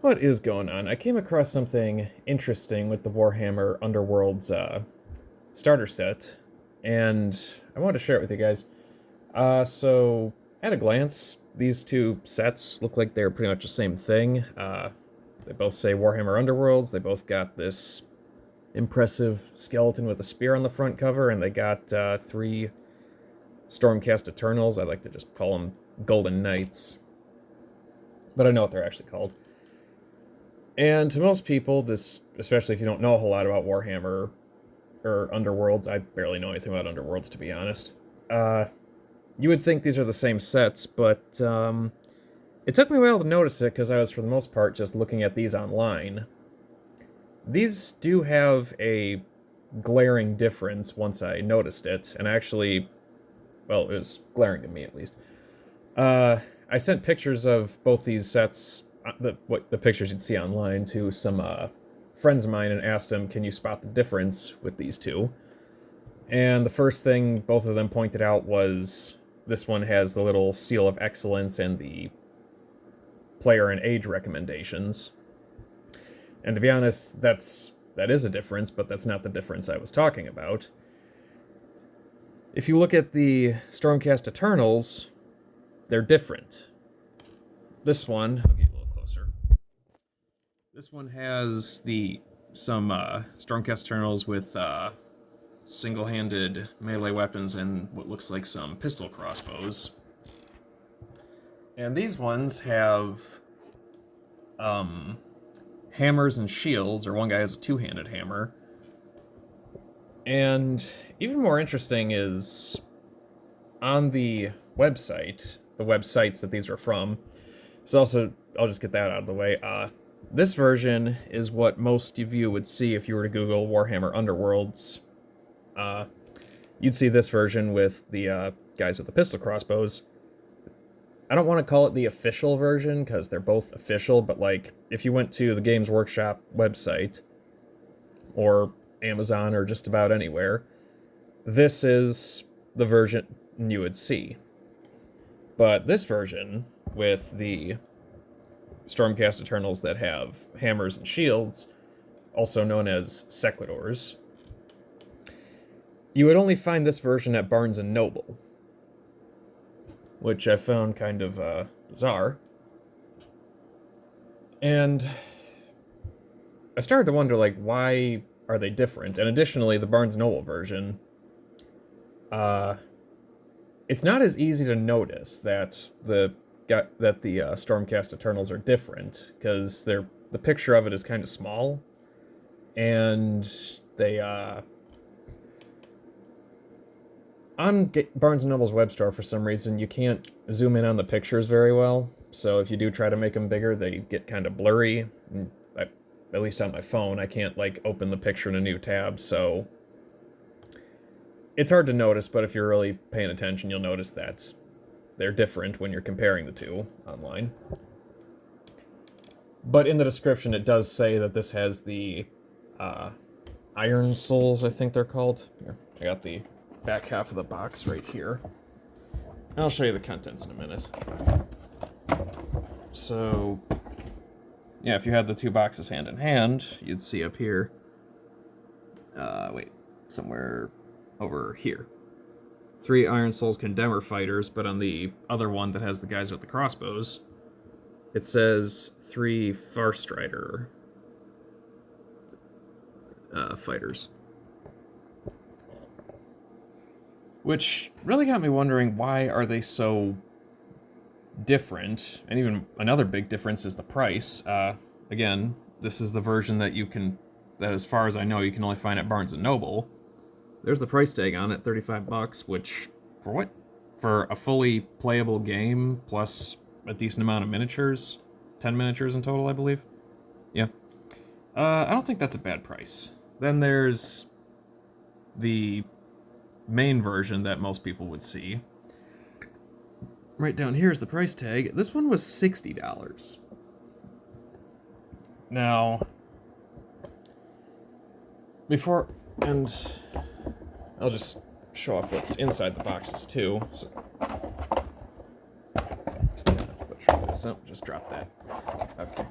What is going on? I came across something interesting with the Warhammer Underworlds starter set, and I wanted to share it with you guys. So, at a glance, these two sets look like they're pretty much the same thing. They both say Warhammer Underworlds. They both got this impressive skeleton with a spear on the front cover, and they got three Stormcast Eternals. I like to just call them Golden Knights, but I know what they're actually called. And to most people, this, especially if you don't know a whole lot about Warhammer or Underworlds, I barely know anything about Underworlds, to be honest. You would think these are the same sets, but it took me a while to notice it because I was, for the most part, just looking at these online. These do have a glaring difference once I noticed it, and actually, well, it was glaring to me at least. I sent pictures of both these sets, the pictures you'd see online, to some friends of mine and asked them, can you spot the difference with these two? And the first thing both of them pointed out was this one has the little seal of excellence and the player and age recommendations. And to be honest, that is a difference, but that's not the difference I was talking about. If you look at the Stormcast Eternals, they're different. This one, I'll get a little closer. This one has some Stormcast Eternals with single-handed melee weapons and what looks like some pistol crossbows. And these ones have hammers and shields, or one guy has a two-handed hammer. And even more interesting is on the websites that these are from. So also, I'll just get that out of the way. This version is what most of you would see if you were to Google Warhammer Underworlds. You'd see this version with the guys with the pistol crossbows. I don't want to call it the official version, because they're both official, but like, if you went to the Games Workshop website, or Amazon, or just about anywhere, this is the version you would see. But this version, with the Stormcast Eternals that have hammers and shields, also known as Sequitors, you would only find this version at Barnes & Noble, which I found kind of bizarre. And I started to wonder, like, why are they different? And additionally, the Barnes & Noble version, it's not as easy to notice that the Stormcast Eternals are different, because the picture of it is kind of small, and they on Barnes & Noble's web store, for some reason, you can't zoom in on the pictures very well. So if you do try to make them bigger, they get kind of blurry. And at least on my phone, I can't like open the picture in a new tab, so it's hard to notice, but if you're really paying attention, you'll notice that they're different when you're comparing the two online. But in the description, it does say that this has the Iron Souls, I think they're called. Here, I got the back half of the box right here. I'll show you the contents in a minute. So, yeah, if you had the two boxes hand in hand, you'd see up here. Somewhere over here. 3 Iron Souls Condemner fighters, but on the other one that has the guys with the crossbows, it says 3 Farstrider fighters. Which really got me wondering, why are they so different? And even another big difference is the price. Again, this is the version that as far as I know, you can only find at Barnes & Noble. There's the price tag on it, $35, which, for what? For a fully playable game, plus a decent amount of miniatures? 10 miniatures in total, I believe? Yeah. I don't think that's a bad price. Then there's the main version that most people would see. Right down here is the price tag. This one was $60. Now, and I'll just show off what's inside the boxes too. So, let's try this up. Just drop that. Okay.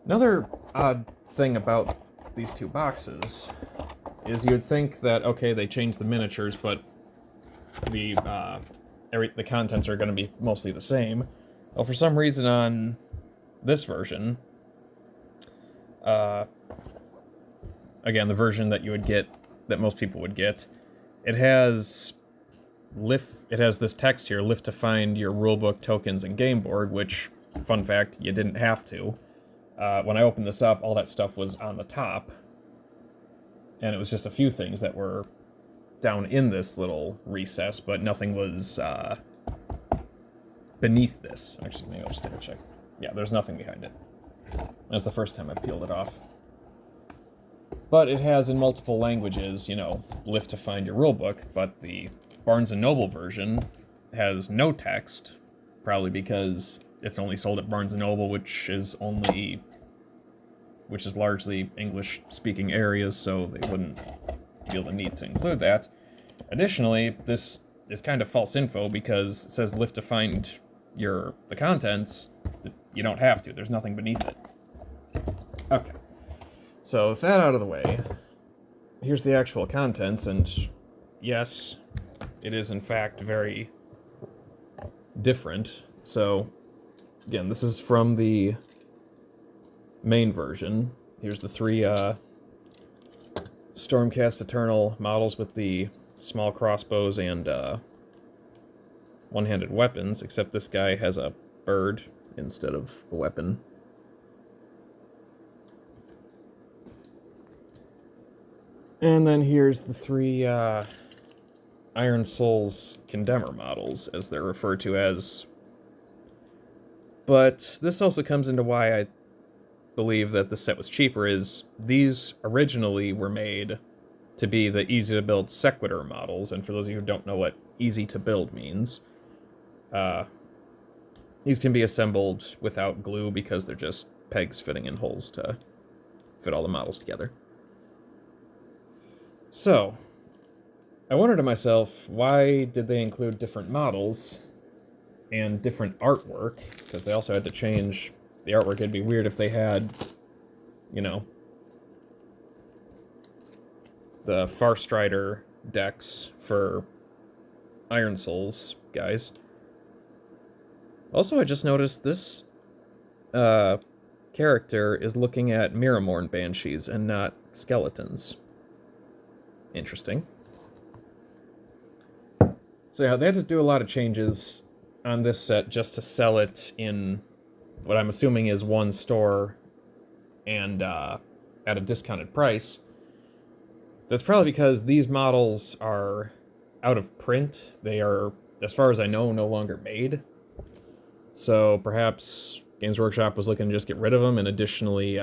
Another odd thing about these two boxes is you'd think that, okay, they changed the miniatures, but the contents are going to be mostly the same. Well, for some reason on this version, again, the version that you would get, that most people would get, it has this text here, lift to find your rulebook, tokens, and game board, which, fun fact, you didn't have to. When I opened this up, all that stuff was on the top, and it was just a few things that were down in this little recess, but nothing was beneath this. Actually, maybe I'll just take a check. Yeah, there's nothing behind it. That's the first time I've peeled it off. But it has in multiple languages, you know, lift to find your rulebook, but the Barnes & Noble version has no text, probably because it's only sold at Barnes & Noble, which is largely English-speaking areas, so they wouldn't feel the need to include that. Additionally, this is kind of false info because it says lift to find the contents. You don't have to. There's nothing beneath it. Okay. So with that out of the way, here's the actual contents, and yes, it is in fact very different. So, again, this is from the main version. Here's the three Stormcast Eternal models with the small crossbows and one-handed weapons, except this guy has a bird instead of a weapon. And then here's the three Iron Souls Condemner models, as they're referred to as. But this also comes into why I believe that the set was cheaper, is these originally were made to be the easy-to-build Sequitur models, and for those of you who don't know what easy-to-build means, these can be assembled without glue because they're just pegs fitting in holes to fit all the models together. So, I wondered to myself, why did they include different models and different artwork? Because they also had to change the artwork. It'd be weird if they had, you know, the Farstrider decks for Iron Souls guys. Also, I just noticed this character is looking at Miramorn Banshees and not skeletons. Interesting. So yeah, they had to do a lot of changes on this set just to sell it in what I'm assuming is one store and at a discounted price. That's probably because these models are out of print. They are, as far as I know, no longer made. So perhaps Games Workshop was looking to just get rid of them, and additionally,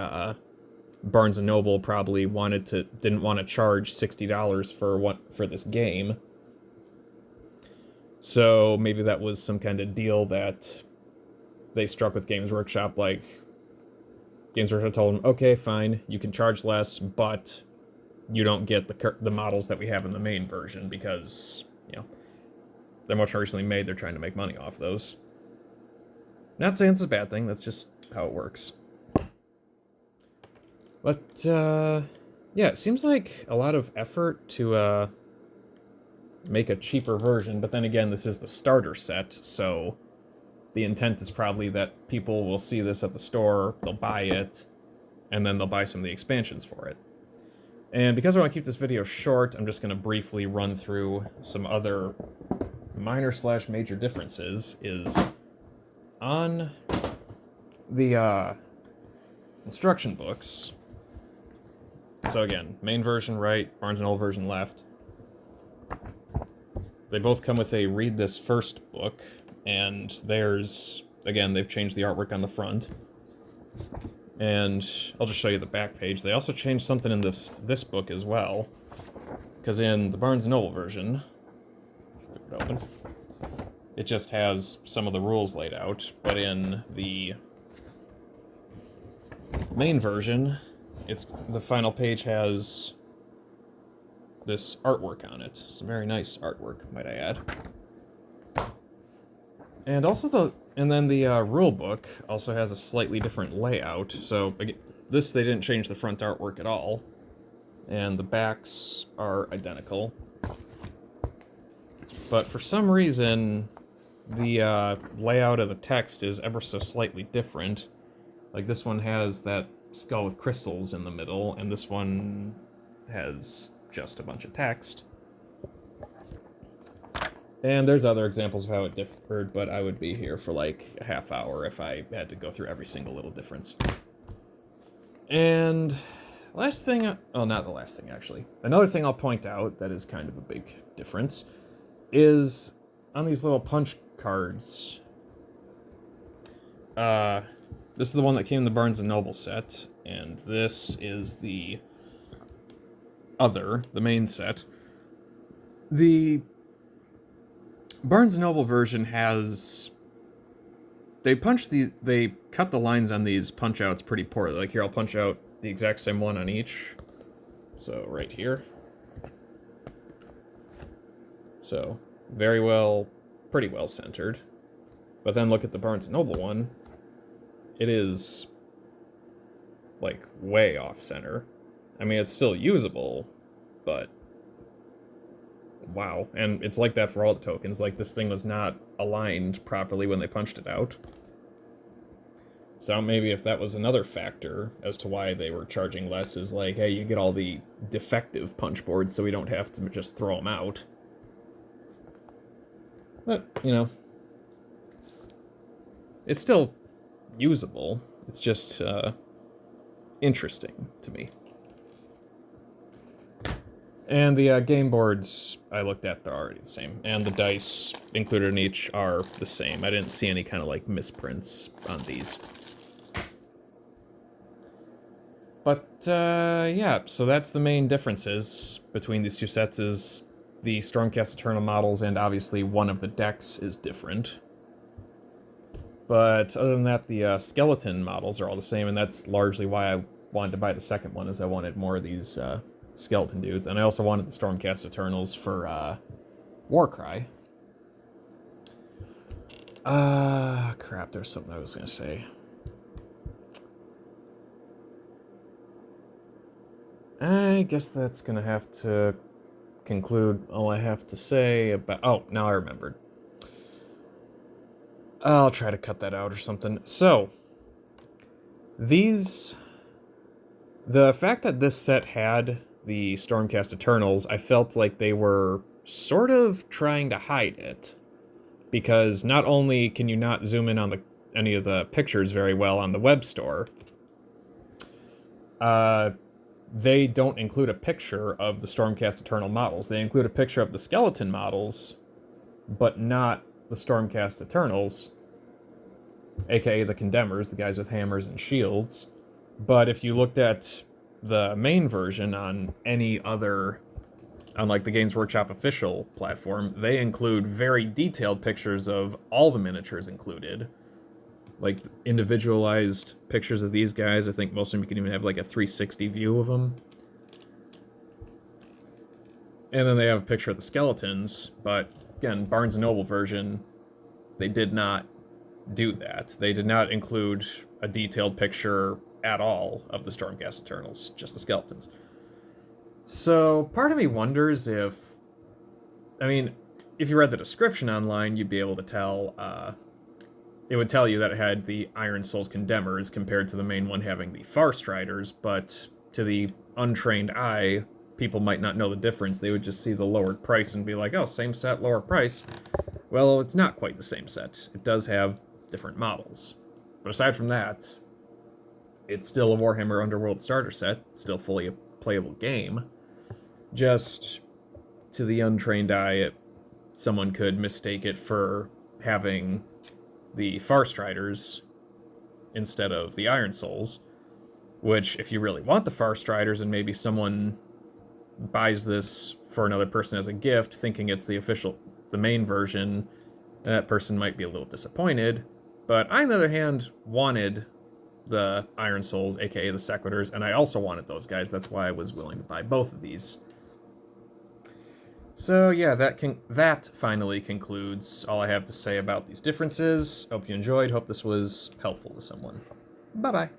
Barnes & Noble probably didn't want to charge $60 for this game. So maybe that was some kind of deal that they struck with Games Workshop, like Games Workshop told them, okay, fine, you can charge less, but you don't get the models that we have in the main version because, you know, they're much more recently made, they're trying to make money off those. Not saying it's a bad thing, that's just how it works. But, yeah, it seems like a lot of effort to make a cheaper version, but then again, this is the starter set, so the intent is probably that people will see this at the store, they'll buy it, and then they'll buy some of the expansions for it. And because I want to keep this video short, I'm just going to briefly run through some other minor/major differences. Is on the instruction books. So again, main version right, Barnes & Noble version left. They both come with a read this first book, and there's, again, they've changed the artwork on the front. And I'll just show you the back page. They also changed something in this book as well, because in the Barnes & Noble version, flip it open, it just has some of the rules laid out, but in the main version, the final page has this artwork on it. Some very nice artwork, might I add. And also And then the rule book also has a slightly different layout. So again, this, they didn't change the front artwork at all. And the backs are identical. But for some reason, the layout of the text is ever so slightly different. Like this one has that skull with crystals in the middle, and this one has just a bunch of text. And there's other examples of how it differed, but I would be here for like a half hour if I had to go through every single little difference. And last thing, oh, not the last thing actually. Another thing I'll point out that is kind of a big difference is on these little punch cards. This is the one that came in the Barnes & Noble set, and this is the other, the main set. The Barnes & Noble version has... They cut the lines on these punch-outs pretty poorly. Like here, I'll punch out the exact same one on each. So, right here. So, pretty well centered. But then look at the Barnes & Noble one. It is, like, way off-center. I mean, it's still usable, but... wow. And it's like that for all the tokens. Like, this thing was not aligned properly when they punched it out. So maybe if that was another factor as to why they were charging less, is like, hey, you get all the defective punch boards so we don't have to just throw them out. But, you know, it's still usable. It's just interesting to me. And the game boards I looked at, they're already the same. And the dice included in each are the same. I didn't see any kind of like misprints on these. But yeah, so that's the main differences between these two sets, is the Stormcast Eternal models, and obviously one of the decks is different. But other than that, the skeleton models are all the same, and that's largely why I wanted to buy the second one, is I wanted more of these skeleton dudes. And I also wanted the Stormcast Eternals for Warcry. Crap, there's something I was gonna say. I guess that's gonna have to conclude all I have to say about... oh, now I remembered. I'll try to cut that out or something. So, the fact that this set had the Stormcast Eternals, I felt like they were sort of trying to hide it. Because not only can you not zoom in on any of the pictures very well on the web store, they don't include a picture of the Stormcast Eternal models. They include a picture of the skeleton models, but not the Stormcast Eternals, aka the Condemners, the guys with hammers and shields. But if you looked at the main version on any other, on like the Games Workshop official platform, they include very detailed pictures of all the miniatures included. Like individualized pictures of these guys. I think most of them you can even have like a 360 view of them. And then they have a picture of the skeletons, but again, Barnes & Noble version, they did not do that. They did not include a detailed picture at all of the Stormcast Eternals, just the skeletons. So part of me wonders if, I mean, if you read the description online, you'd be able to tell, it would tell you that it had the Iron Souls Condemners compared to the main one having the Farstriders, but to the untrained eye, people might not know the difference. They would just see the lowered price and be like, oh, same set, lower price. Well, it's not quite the same set. It does have different models. But aside from that, it's still a Warhammer Underworld starter set. It's still fully a playable game. Just to the untrained eye, someone could mistake it for having the Farstriders instead of the Iron Souls, which, if you really want the Farstriders and maybe someone buys this for another person as a gift, thinking it's the main version, that person might be a little disappointed. But I, on the other hand, wanted the Iron Souls, aka the Sequitors, and I also wanted those guys. That's why I was willing to buy both of these. So yeah, that finally concludes all I have to say about these differences. Hope you enjoyed. Hope this was helpful to someone. Bye bye.